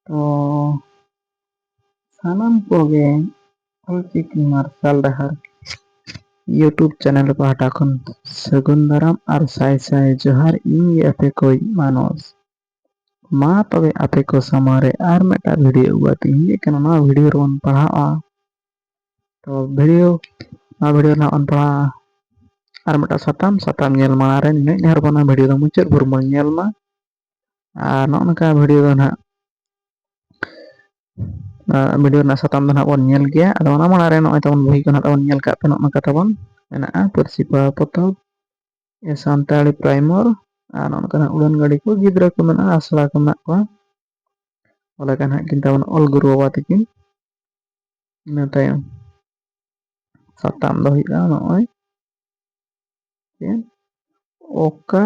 ᱛᱚ ᱥᱟᱱᱟᱢ ᱠᱚᱜᱮ ᱚᱞᱪᱤᱠᱤ ᱢᱟᱨᱥᱟᱞ ᱰᱟᱦᱟᱨ ᱤᱭᱩᱴᱩᱵᱽ ᱪᱮᱱᱮᱞ ᱯᱟᱦᱴᱟ ᱠᱷᱚᱱ ᱥᱟᱹᱜᱩᱱ ᱫᱟᱨᱟᱢ ᱟᱨ ᱥᱟᱭ ᱥᱟᱭ ᱡᱚᱦᱟᱨ ᱤᱧ ᱟᱯᱮ ᱠᱚ ᱢᱟᱱᱚᱥ ᱢᱟ ᱛᱚᱵᱮ ᱟᱯᱮ ᱠᱚ ᱥᱟᱢᱟᱝ ᱨᱮ ᱟᱨ ᱢᱤᱫᱴᱟᱝ ᱵᱷᱤᱰᱤᱭᱳ ᱟᱹᱜᱩ ᱠᱟᱛᱮᱧ ᱦᱮᱡ ᱟᱠᱟᱱᱟ᱾ ᱱᱚᱣᱟ ᱵᱷᱤᱰᱤᱭᱳ ᱨᱮᱵᱚᱱ ᱯᱟᱲᱦᱟᱜᱼᱟ ᱛᱚ ᱱᱚᱣᱟ ᱵᱷᱤᱰᱤᱭᱳ ᱨᱮᱱᱟᱜ ᱵᱚᱱ ᱯᱟᱲᱦᱟᱜᱼᱟ ᱟᱨ ᱢᱤᱫᱴᱟᱝ ᱥᱟᱛᱟᱢ ᱧᱮᱞ ᱢᱟᱲᱟᱝ ᱨᱮ ᱱᱤᱱᱟᱹᱜ ᱱᱮᱦᱚᱨ ᱵᱚᱱ ᱵᱷᱤᱰᱤᱭᱳ ᱫᱚ ᱢᱩᱪᱟᱹᱫ ᱵᱷᱳᱨ ᱵᱚᱱ ᱧᱮᱞ ᱢᱟ ᱟᱨ ᱱᱚᱜᱼᱚ ᱱᱚᱝᱠᱟ ᱵᱷᱤᱰᱤᱭᱳ ᱫᱚ ᱱᱟᱦᱟᱜ ᱵᱷᱤᱰᱤᱭᱳ ᱨᱮᱱᱟᱜ ᱥᱟᱛᱟᱢ ᱫᱚ ᱱᱟᱦᱟᱜ ᱵᱚᱱ ᱧᱮᱞ ᱜᱮᱭᱟ᱾ ᱟᱫᱚ ᱚᱱᱟ ᱢᱟᱲᱟᱝ ᱨᱮ ᱱᱚᱜᱼᱚᱭ ᱛᱟᱵᱚᱱ ᱵᱳᱭ ᱠᱚ ᱱᱟᱦᱟᱜ ᱛᱟᱵᱚᱱ ᱧᱮᱞ ᱠᱟᱜ ᱯᱮ ᱱᱚᱜᱼᱚ ᱱᱚᱝᱠᱟ ᱛᱟᱵᱚᱱ ᱢᱮᱱᱟᱜᱼᱟ ᱯᱟᱹᱨᱥᱤ ᱯᱚᱦᱟ ᱯᱚᱛᱚᱵ ᱥᱟᱱᱛᱟᱲᱤ ᱯᱨᱟᱭᱢᱟᱨ ᱟᱨ ᱱᱚᱝᱠᱟᱱᱟᱜ ᱩᱰᱟᱹᱱ ᱜᱟᱹᱰᱤ ᱠᱚ ᱜᱤᱫᱽᱨᱟᱹ ᱠᱚ ᱢᱮᱱᱟᱜᱼᱟ, ᱟᱥᱲᱟ ᱠᱚ ᱢᱮᱱᱟᱜ ᱠᱚᱣᱟ ᱚᱞ ᱟᱠᱟᱱ ᱦᱟᱸᱜ ᱠᱤᱱ ᱛᱟᱵᱚᱱ ᱚᱞ ᱜᱩᱨᱩ ᱵᱟᱵᱟ ᱛᱟᱹᱠᱤᱱ᱾ ᱤᱱᱟᱹ ᱛᱟᱭᱚᱢ ᱥᱟᱛᱟᱢ ᱫᱚ ᱦᱩᱭᱩᱜᱼᱟ ᱱᱚᱜᱼᱚᱭ ᱚᱠᱟ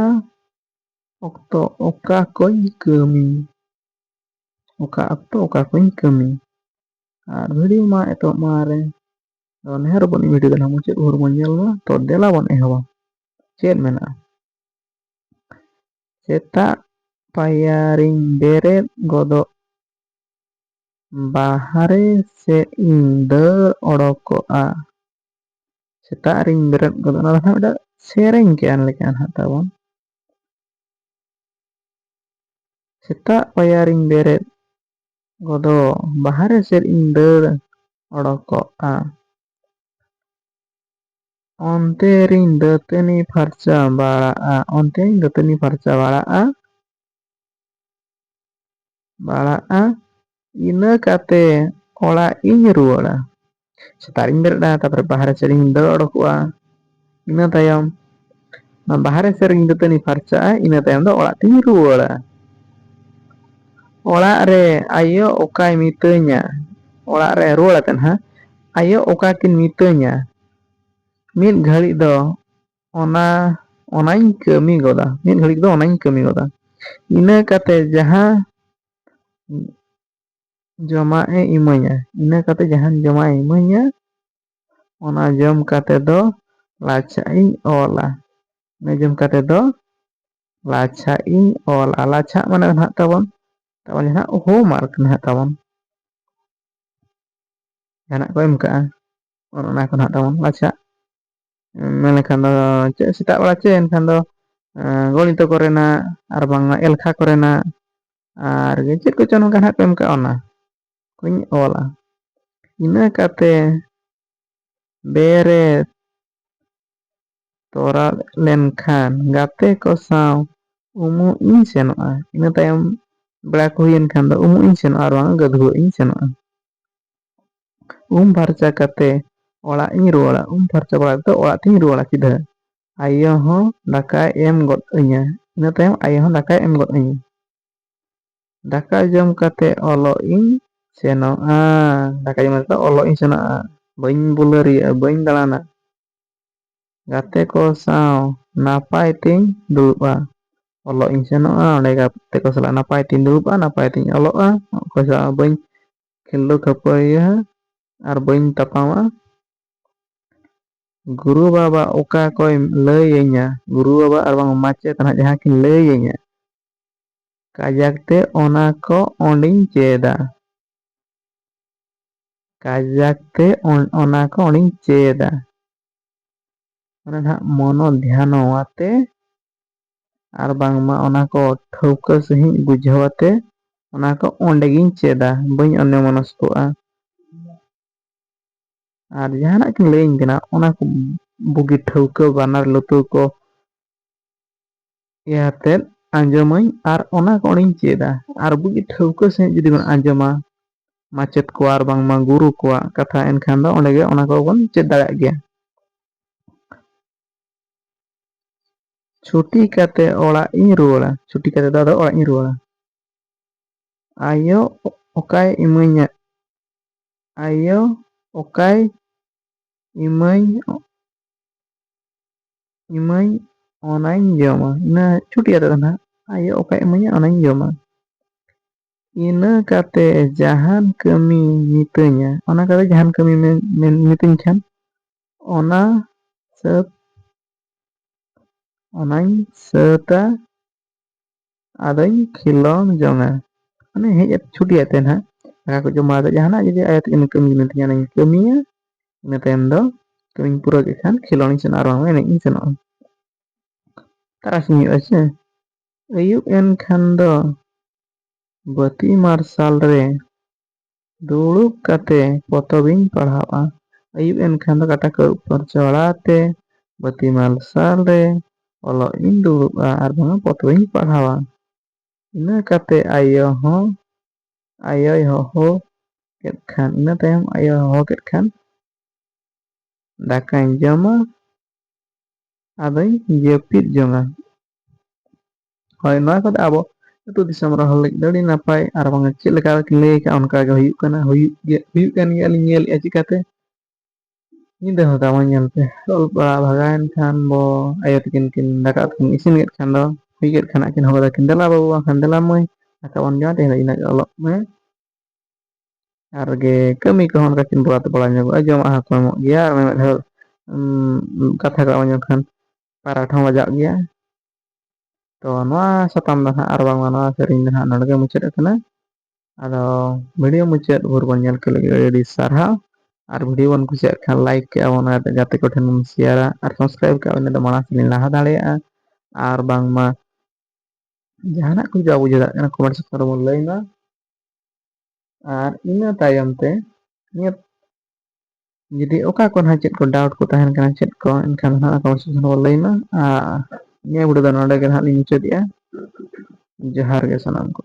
ᱚᱠᱛᱚ ᱚᱠᱟ ᱠᱚᱧ ᱠᱟᱹᱢᱤ, ᱚᱠᱟ ᱚᱠᱛᱚ ᱚᱠᱟ ᱠᱚᱧ ᱠᱟᱹᱢᱤ᱾ ᱟᱨ ᱵᱷᱤᱰᱤᱭᱳ ᱢᱟ ᱮᱛᱚᱦᱚᱵ ᱢᱟᱲᱟᱝ ᱨᱮ ᱱᱮᱦᱚᱨᱚᱜ ᱵᱷᱤᱰᱤᱭᱳ ᱫᱚ ᱢᱩᱪᱟᱹᱫ ᱵᱷᱳᱨ ᱵᱚᱱ ᱧᱮᱞ ᱢᱟ᱾ ᱛᱚ ᱫᱮᱞᱟ ᱵᱚᱱ ᱮᱦᱚᱵᱟ᱾ ᱪᱮᱫ ᱢᱮᱱᱟᱜᱼᱟ? ᱥᱮᱛᱟᱜ ᱯᱟᱭᱟᱨᱤᱧ ᱵᱮᱨᱮᱫ ᱜᱚᱫᱚᱜ ᱵᱟᱦᱟᱨᱮ ᱥᱮᱫ ᱤᱧ ᱫᱟᱹᱲ ᱚᱰᱳᱠᱚᱜᱼᱟ᱾ ᱥᱮᱛᱟᱜ ᱨᱤᱧ ᱵᱮᱨᱮᱫ ᱜᱚᱫᱚᱜ, ᱚᱱᱟ ᱫᱚ ᱦᱟᱸᱜ ᱢᱤᱫᱴᱟᱝ ᱥᱮᱨᱮᱧ ᱠᱮᱜᱼᱟ ᱞᱮᱠᱟ ᱦᱟᱸᱜ ᱛᱟᱵᱚᱱ᱾ ᱥᱮᱛᱟᱜ ᱯᱟᱭᱟᱨᱤᱧ ᱵᱮᱨᱮᱫ ᱜᱚᱫᱚᱜ ᱵᱟᱦᱟᱨᱮ ᱥᱮᱫ ᱤᱧ ᱫᱟᱹᱲᱚᱰᱳᱠᱚᱜᱼᱟ᱾ ᱚᱱᱛᱮ ᱨᱤᱧ ᱫᱟᱹᱛᱟᱹᱱᱤ ᱯᱷᱟᱨᱪᱟ ᱵᱟᱲᱟᱜᱼᱟ, ᱚᱱᱛᱮᱧ ᱫᱟᱹᱛᱟᱹᱱᱤ ᱯᱷᱟᱨᱪᱟ ᱵᱟᱲᱟᱜᱼᱟ᱾ ᱤᱱᱟᱹ ᱠᱟᱛᱮ ᱚᱲᱟᱜ ᱤᱧ ᱨᱩᱣᱟᱹᱲᱟ᱾ ᱥᱮᱛᱟᱜ ᱨᱤᱧ ᱵᱮᱨᱮᱫᱟ, ᱛᱟᱨᱯᱚᱨᱮ ᱵᱟᱦᱨᱮ ᱥᱮᱫ ᱤᱧ ᱫᱟᱹᱲ ᱚᱰᱳᱠᱚᱜᱼᱟ᱾ ᱤᱱᱟᱹ ᱛᱟᱭᱚᱢ ᱵᱟᱦᱨᱮ ᱥᱮᱫ ᱨᱤᱧ ᱫᱟᱹᱛᱟᱹᱱᱤ ᱯᱷᱟᱨᱪᱟᱜᱼᱟ, ᱤᱱᱟᱹ ᱛᱟᱭᱚᱢ ᱫᱚ ᱚᱲᱟᱜ ᱛᱤᱧ ᱨᱩᱣᱟᱹᱲᱟ᱾ ᱚᱲᱟᱜ ᱨᱮ ᱟᱭᱳ ᱚᱠᱟᱭ ᱢᱤᱛᱟᱹᱧᱟ, ᱚᱲᱟᱜ ᱨᱮ ᱨᱩᱣᱟᱹᱲ ᱟᱛᱮᱫ ᱦᱟᱸᱜ ᱟᱭᱳ ᱚᱠᱟ ᱠᱤᱱ ᱢᱤᱛᱟᱹᱧᱟ ᱢᱤᱫ ᱜᱷᱟᱹᱲᱤᱡ ᱫᱚ ᱚᱱᱟᱧ ᱠᱟᱹᱢᱤ ᱜᱚᱫᱟ, ᱢᱤᱫ ᱜᱷᱟᱹᱲᱤᱡ ᱫᱚ ᱚᱱᱟᱧ ᱠᱟᱹᱢᱤ ᱜᱚᱫᱟ᱾ ᱤᱱᱟᱹ ᱠᱟᱛᱮ ᱡᱟᱦᱟᱸ ᱡᱚᱢᱟᱜ ᱮ ᱤᱢᱟᱹᱧᱟ, ᱤᱱᱟᱹ ᱠᱟᱛᱮ ᱡᱟᱦᱟᱸ ᱡᱚᱢᱟᱜ ᱮ ᱤᱢᱟᱹᱧᱟ ᱚᱱᱟ ᱡᱚᱢ ᱠᱟᱛᱮ ᱫᱚ ᱞᱟᱪᱷᱟᱜ ᱤᱧ ᱚᱞᱟ᱾ ᱤᱱᱟᱹ ᱡᱚᱢ ᱠᱟᱛᱮ ᱫᱚ ᱞᱟᱪᱷᱟᱜ ᱤᱧ ᱚᱞᱟ᱾ ᱞᱟᱪᱷᱟᱜ ᱢᱟᱱᱮ ᱱᱟᱦᱟᱜ ᱛᱟᱵᱚᱱ ᱡᱟᱦᱟᱸ ᱦᱳᱢᱣᱟᱨᱠ ᱱᱟᱦᱟᱜ ᱛᱟᱵᱚᱱ ᱡᱟᱦᱟᱱᱟᱜ ᱠᱚ ᱮᱢ ᱠᱟᱜᱼᱟ, ᱚᱱᱟ ᱠᱚ ᱱᱟᱦᱟᱜ ᱛᱟᱵᱚᱱ ᱞᱟᱪᱷᱟᱜ ᱢᱮᱱ ᱞᱮᱠᱷᱟᱱ ᱫᱚ ᱪᱮᱫ ᱥᱮᱛᱟᱜ ᱵᱮᱲᱟ ᱪᱮᱫ ᱮᱱᱠᱷᱟᱱ ᱫᱚ ᱜᱚᱱᱤᱛᱚ ᱠᱚᱨᱮᱱᱟᱜ ᱟᱨ ᱵᱟᱝᱢᱟ ᱮᱞᱠᱷᱟ ᱠᱚᱨᱮᱱᱟᱜ ᱟᱨ ᱪᱮᱫ ᱠᱚᱪᱚᱝ ᱱᱚᱝᱠᱟ ᱱᱟᱦᱟᱜ ᱠᱚ ᱮᱢ ᱠᱟᱜᱼᱟ, ᱚᱱᱟ ᱠᱚᱧ ᱚᱞᱟ᱾ ᱤᱱᱟᱹ ᱠᱟᱛᱮ ᱵᱮᱨᱮᱫ ᱛᱚᱨᱟ ᱞᱮᱱᱠᱷᱟᱱ ᱜᱟᱛᱮ ᱠᱚ ᱥᱟᱶ ᱩᱢᱩᱜ ᱤᱧ ᱥᱮᱱᱚᱜᱼᱟ᱾ ᱤᱱᱟᱹ ᱛᱟᱭᱚᱢ ᱵᱮᱲᱟ ᱠᱚ ᱦᱩᱭᱮᱱ ᱠᱷᱟᱱ ᱫᱚ ᱩᱢᱩᱜ ᱤᱧ ᱥᱮᱱᱚᱜᱼᱟ ᱟᱨ ᱵᱟᱝ ᱜᱟᱹᱰᱷᱩᱣᱟᱹᱜ ᱤᱧ ᱥᱮᱱᱚᱜᱼᱟ᱾ ᱩᱢ ᱯᱷᱟᱨᱪᱟ ᱠᱟᱛᱮ ᱚᱲᱟᱜ ᱤᱧ ᱨᱩᱣᱟᱹᱲᱟ᱾ ᱩᱢ ᱯᱷᱟᱨᱪᱟ ᱵᱟᱲᱟ ᱠᱟᱛᱮ ᱚᱲᱟᱜ ᱛᱤᱧ ᱨᱩᱣᱟᱹᱲᱟ ᱥᱤᱫᱷᱟᱹ᱾ ᱟᱭᱳ ᱦᱚᱸ ᱫᱟᱠᱟᱭ ᱮᱢ ᱜᱚᱫ ᱟᱹᱧᱟ᱾ ᱤᱱᱟᱹ ᱛᱟᱭᱚᱢ ᱟᱭᱳ ᱦᱚᱸ ᱫᱟᱠᱟᱭ ᱮᱢ ᱜᱚᱫ ᱟᱹᱧᱟ᱾ ᱫᱟᱠᱟ ᱡᱚᱢ ᱠᱟᱛᱮ ᱚᱞᱚᱜ ᱤᱧ ᱥᱮᱱᱚᱜᱼᱟ᱾ ᱫᱟᱠᱟ ᱡᱚᱢ ᱠᱟᱛᱮ ᱚᱞᱚᱜ ᱤᱧ ᱥᱮᱱᱚᱜᱼᱟ᱾ ᱵᱟᱹᱧ ᱵᱩᱞᱟᱹᱨᱤᱭᱟᱜᱼᱟ, ᱵᱟᱹᱧ ᱫᱟᱬᱟᱱᱟ᱾ ᱜᱟᱛᱮ ᱠᱚ ᱥᱟᱶ ᱱᱟᱯᱟᱭ ᱛᱤᱧ ᱫᱩᱲᱩᱵᱼᱟ᱾ ᱚᱞᱚᱜ ᱤᱧ ᱥᱮᱱᱚᱜᱼᱟ, ᱚᱸᱰᱮ ᱜᱟᱛᱮ ᱠᱚ ᱥᱟᱞᱟᱜ ᱱᱟᱯᱟᱭ ᱛᱤᱧ ᱫᱩᱲᱩᱵᱼᱟ, ᱱᱟᱯᱟᱭ ᱛᱤᱧ ᱚᱞᱚᱜᱼᱟ᱾ ᱚᱠᱚᱭ ᱥᱟᱶ ᱵᱟᱹᱧ ᱠᱷᱤᱞᱰᱩ ᱠᱷᱟᱹᱯᱟᱹᱨᱤᱭᱟ ᱟᱨ ᱵᱟᱹᱧ ᱛᱟᱯᱟᱢᱟ᱾ ᱜᱩᱨᱩ ᱵᱟᱵᱟ ᱚᱠᱟ ᱠᱚᱭ ᱞᱟᱹᱭ ᱟᱹᱧᱟ, ᱜᱩᱨᱩ ᱵᱟᱵᱟ ᱟᱨ ᱵᱟᱝ ᱢᱟᱪᱮᱫ ᱱᱟᱦᱟᱜ ᱡᱟᱦᱟᱸ ᱠᱤᱱ ᱞᱟᱹᱭ ᱟᱹᱧᱟ ᱠᱟᱡᱟᱠ ᱛᱮ ᱚᱱᱟ ᱠᱚ ᱚᱸᱰᱮᱧ ᱪᱮᱫᱟ᱾ ᱠᱟᱡᱟᱠ ᱛᱮ ᱚᱱᱟ ᱠᱚ ᱚᱸᱰᱮᱧ ᱪᱮᱫᱟ᱾ ᱚᱱᱟ ᱱᱟᱦᱟᱜ ᱢᱚᱱᱚ ᱫᱷᱮᱭᱟᱱᱚ ᱟᱛᱮ ᱟᱨ ᱵᱟᱝᱢᱟ ᱚᱱᱟ ᱠᱚ ᱴᱷᱟᱹᱣᱠᱟᱹ ᱥᱟᱺᱦᱤᱡ ᱵᱩᱡᱷᱟᱹᱣ ᱟᱛᱮ ᱚᱱᱟ ᱠᱚ ᱚᱸᱰᱮᱜᱤᱧ ᱪᱮᱫᱟ, ᱵᱟᱹᱧ ᱚᱱᱱᱚᱢᱚᱱᱚᱥᱠᱚᱜᱼᱟ᱾ ᱟᱨ ᱡᱟᱦᱟᱱᱟᱜ ᱠᱤᱱ ᱞᱟᱹᱭᱟᱹᱧ ᱠᱟᱱᱟ ᱚᱱᱟ ᱠᱚ ᱵᱩᱜᱤ ᱴᱷᱟᱹᱣᱠᱟᱹ ᱵᱟᱱᱟᱨ ᱞᱩᱛᱩᱨ ᱠᱚ ᱤᱭᱟᱹᱛᱮᱫ ᱟᱸᱡᱚᱢᱟᱹᱧ ᱟᱨ ᱚᱱᱟ ᱠᱚ ᱚᱸᱰᱮᱧ ᱪᱮᱫᱟ᱾ ᱟᱨ ᱵᱩᱜᱤ ᱴᱷᱟᱹᱣᱠᱟᱹ ᱥᱟᱺᱦᱤᱡ ᱡᱩᱫᱤ ᱵᱚᱱ ᱟᱸᱡᱚᱢᱟ ᱢᱟᱪᱮᱫ ᱠᱚ ᱟᱨ ᱵᱟᱝᱢᱟ ᱜᱩᱨᱩ ᱠᱚᱣᱟᱜ ᱠᱟᱛᱷᱟ, ᱮᱱᱠᱷᱟᱱ ᱫᱚ ᱚᱸᱰᱮ ᱜᱮ ᱚᱱᱟ ᱠᱚᱵᱚᱱ ᱪᱮᱫ ᱫᱟᱲᱮᱭᱟᱜ ᱜᱮᱭᱟ᱾ ᱪᱷᱩᱴᱤ ᱠᱟᱛᱮ ᱚᱲᱟᱜ ᱤᱧ ᱨᱩᱣᱟᱹᱲᱟ᱾ ᱪᱷᱩᱴᱤ ᱠᱟᱛᱮ ᱫᱚ ᱟᱫᱚ ᱚᱲᱟᱜ ᱤᱧ ᱨᱩᱣᱟᱹᱲᱟ᱾ ᱟᱭᱳ ᱚᱠᱟᱭ ᱤᱢᱟᱹᱧᱟ, ᱟᱭᱳ ᱚᱠᱟᱭ ᱤᱢᱟᱹᱧ ᱚᱱᱟᱧ ᱡᱚᱢᱟ᱾ ᱤᱱᱟᱹ ᱪᱷᱩᱴᱤ ᱠᱟᱛᱮ ᱫᱚ ᱱᱟᱦᱟᱜ ᱟᱭᱳ ᱚᱠᱟᱭ ᱤᱢᱟᱹᱧᱟ ᱚᱱᱟᱧ ᱡᱚᱢᱟ᱾ ᱤᱱᱟᱹ ᱠᱟᱛᱮ ᱡᱟᱦᱟᱱ ᱠᱟᱹᱢᱤ ᱢᱤᱛᱟᱹᱧᱟ, ᱚᱱᱟ ᱠᱟᱛᱮ ᱡᱟᱦᱟᱱ ᱠᱟᱹᱢᱤ ᱢᱤᱛᱟᱹᱧ ᱠᱷᱟᱱ ᱚᱱᱟ ᱚᱱᱟᱧ ᱥᱟᱹᱛᱟ, ᱟᱫᱚᱧ ᱠᱷᱮᱞᱳᱰ ᱡᱚᱝᱟ᱾ ᱢᱟᱱᱮ ᱦᱮᱡ ᱪᱷᱩᱴᱤ ᱟᱛᱮ ᱱᱟᱦᱟᱜ ᱫᱟᱠᱟ ᱠᱚ ᱡᱚᱢ ᱵᱟᱲᱟ ᱠᱟᱛᱮ ᱡᱟᱦᱟᱱᱟᱜ ᱡᱩᱫᱤ ᱟᱭᱳ ᱛᱟᱹᱠᱤᱱ ᱠᱟᱹᱢᱤ ᱢᱤᱛᱟᱹᱧᱟ ᱚᱱᱟᱧ ᱠᱟᱹᱢᱤᱭᱟ, ᱤᱱᱟᱹ ᱛᱟᱭᱚᱢ ᱫᱚ ᱠᱟᱹᱢᱤᱧ ᱯᱩᱨᱟᱹᱣ ᱠᱮᱫ ᱠᱷᱟᱱ ᱠᱷᱮᱞᱳᱱ ᱤᱧ ᱥᱮᱱᱚᱜᱼᱟ ᱟᱨ ᱵᱟᱝ ᱮᱱᱮᱡ ᱤᱧ ᱥᱮᱱᱚᱜᱼᱟ᱾ ᱛᱟᱨᱟᱥᱤᱧ ᱦᱩᱭᱩᱜᱼᱟ ᱥᱮ ᱟᱹᱭᱩᱵ ᱮᱱᱠᱷᱟᱱ ᱫᱚ ᱵᱟᱹᱛᱤ ᱢᱟᱨᱥᱟᱞ ᱨᱮ ᱫᱩᱲᱩᱵ ᱠᱟᱛᱮ ᱯᱚᱛᱚᱵᱤᱧ ᱯᱟᱲᱦᱟᱣᱼᱟ᱾ ᱟᱹᱭᱩᱵ ᱮᱱᱠᱷᱟᱱ ᱫᱚ ᱠᱟᱴᱟ ᱠᱚ ᱟᱹᱨᱩᱵ ᱯᱷᱟᱨᱪᱟ ᱵᱟᱲᱟ ᱛᱮ ᱵᱟᱹᱛᱤ ᱢᱟᱨᱥᱟᱞ ᱨᱮ ᱚᱞᱚᱜ ᱤᱧ ᱫᱩᱲᱩᱵᱼᱟ ᱟᱨ ᱵᱟᱝ ᱯᱚᱛᱚᱵ ᱤᱧ ᱯᱟᱲᱦᱟᱣᱟ᱾ ᱤᱱᱟᱹ ᱠᱟᱛᱮ ᱟᱭᱳᱭ ᱦᱚᱦᱚ ᱠᱮᱫ ᱠᱷᱟᱱ, ᱤᱱᱟᱹ ᱛᱟᱭᱚᱢ ᱟᱭᱳ ᱦᱚᱦᱚ ᱠᱮᱫ ᱠᱷᱟᱱ ᱫᱟᱠᱟᱧ ᱡᱚᱢᱟ ᱟᱫᱚᱧ ᱡᱟᱹᱯᱤᱫ ᱡᱚᱝᱟ᱾ ᱦᱳᱭ ᱱᱚᱣᱟ ᱠᱚᱫᱚ ᱟᱵᱚ ᱟᱹᱛᱩ ᱫᱤᱥᱚᱢ ᱨᱮ ᱦᱚᱲ ᱞᱟᱹᱜᱤᱫ ᱫᱚ ᱟᱹᱰᱤ ᱱᱟᱯᱟᱭ ᱟᱨ ᱵᱟᱝ ᱪᱮᱫ ᱞᱮᱠᱟ ᱠᱤᱱ ᱞᱟᱹᱭ ᱟᱠᱟᱫᱼᱟ ᱚᱱᱠᱟ ᱜᱮ ᱦᱩᱭᱩᱜ ᱠᱟᱱᱟ, ᱦᱩᱭᱩᱜ ᱠᱟᱱ ᱜᱮᱭᱟ ᱞᱤᱧ ᱧᱮᱞᱮᱫᱼᱟ ᱪᱤᱠᱟᱹᱛᱮ ᱧᱤᱫᱟᱹ ᱦᱚᱸ ᱛᱟᱵᱚᱱ ᱧᱮᱞ ᱯᱮ ᱚᱞ ᱯᱟᱲᱦᱟᱣ ᱵᱷᱟᱜᱟᱣᱮᱱ ᱠᱷᱟᱱ ᱵᱚ ᱟᱭᱳ ᱛᱟᱹᱠᱤᱱ ᱠᱤᱱ ᱫᱟᱠᱟ ᱩᱛᱩ ᱠᱤᱱ ᱤᱥᱤᱱ ᱠᱮᱫ ᱠᱷᱟᱱ ᱫᱚ ᱦᱩᱭ ᱠᱮᱫ ᱠᱷᱟᱱ ᱠᱤᱱ ᱦᱚᱦᱚ ᱟᱫᱟᱠᱤᱱ ᱫᱮᱞᱟ ᱵᱟᱹᱵᱩ ᱵᱟᱝᱠᱷᱟᱱ ᱫᱮᱞᱟ ᱢᱟᱹᱭ ᱫᱟᱠᱟ ᱵᱚᱱ ᱡᱚᱢᱟ ᱛᱮᱦᱮᱧ ᱫᱚ ᱤᱱᱟᱹᱜ ᱜᱮ ᱚᱞᱚᱜ ᱢᱮ ᱟᱨᱜᱮ ᱠᱟᱹᱢᱤ ᱠᱚᱦᱚᱸ ᱚᱱᱠᱟ ᱠᱤᱱ ᱵᱟᱲᱟ ᱧᱚᱜᱚᱜᱼᱟ, ᱡᱚᱢᱟᱜ ᱦᱚᱸᱠᱚ ᱮᱢᱚᱜ ᱜᱮᱭᱟ ᱟᱨ ᱢᱤᱢᱤᱫ ᱫᱷᱟᱣ ᱠᱟᱛᱷᱟ ᱠᱚ ᱟᱸᱡᱚᱢ ᱠᱷᱟᱱ ᱯᱟᱨᱟᱴ ᱦᱚᱸ ᱵᱟᱡᱟᱜ ᱜᱮᱭᱟ᱾ ᱛᱚ ᱱᱚᱣᱟ ᱥᱟᱛᱟᱢ ᱫᱚ ᱱᱟᱦᱟᱜ ᱟᱨ ᱵᱟᱝᱢᱟ ᱱᱚᱣᱟ ᱥᱮᱨᱮᱧ ᱫᱚ ᱱᱟᱦᱟᱜ ᱱᱚᱸᱰᱮ ᱜᱮ ᱢᱩᱪᱟᱹᱫ ᱟᱠᱟᱱᱟ᱾ ᱟᱫᱚ ᱵᱷᱤᱰᱤᱭᱳ ᱢᱩᱪᱟᱹᱫ ᱵᱷᱳᱨ ᱵᱚᱱ ᱧᱮᱞ ᱠᱮᱫ ᱞᱟᱹᱜᱤᱫ ᱟᱹᱰᱤ ᱥᱟᱨᱦᱟᱣ ᱟᱨ ᱵᱷᱤᱰᱤᱭᱳ ᱵᱚᱱ ᱠᱩᱥᱤᱭᱟᱜ ᱠᱷᱟᱱ ᱞᱟᱭᱤᱠ ᱠᱮᱜᱼᱟ ᱵᱚᱱ ᱜᱟᱛᱮ ᱠᱚᱴᱷᱮᱱ ᱵᱚᱱ ᱥᱮᱭᱟᱨᱟ ᱟᱨ ᱥᱟᱵᱥᱠᱨᱟᱭᱤᱵ ᱠᱟᱜ ᱵᱚᱱ ᱤᱱᱟᱹ ᱫᱚ ᱢᱟᱲᱟᱝ ᱥᱮᱫ ᱞᱟᱦᱟ ᱫᱟᱲᱮᱭᱟᱜᱼᱟ᱾ ᱟᱨ ᱵᱟᱝᱢᱟ ᱡᱟᱦᱟᱱᱟᱜ ᱠᱚ ᱡᱩᱫᱤ ᱵᱟᱵᱚ ᱵᱩᱡᱷᱟᱹᱣ ᱫᱟᱲᱮᱭᱟᱜ ᱠᱟᱱᱟ ᱠᱚᱢᱮᱱᱴ ᱥᱮᱠᱥᱚᱱ ᱨᱮᱵᱚᱱ ᱞᱟᱹᱭ ᱢᱟ ᱟᱨ ᱤᱱᱟᱹ ᱛᱟᱭᱚᱢ ᱛᱮ ᱡᱩᱫᱤ ᱚᱠᱟ ᱠᱚ ᱱᱟᱜ ᱪᱮᱫ ᱠᱚ ᱰᱟᱣᱩᱴ ᱠᱚ ᱛᱟᱦᱮᱱ ᱠᱟᱱᱟ ᱪᱮᱫ ᱠᱚ ᱮᱱᱠᱷᱟᱱ ᱱᱟᱦᱟᱜ ᱠᱚᱢᱮᱱᱴ ᱥᱮᱠᱥᱚᱱ ᱨᱮᱵᱚᱱ ᱞᱟᱹᱭ ᱢᱟ ᱟᱨ ᱱᱤᱭᱟᱹ ᱵᱤᱰᱤᱭᱳ ᱫᱚ ᱱᱚᱰᱮ ᱜᱮ ᱱᱟᱦᱟᱜ ᱞᱤᱧ ᱢᱩᱪᱟᱹᱫᱮᱜᱼᱟ᱾ ᱡᱚᱦᱟᱨ ᱜᱮ ᱥᱟᱱᱟᱢ ᱠᱚ᱾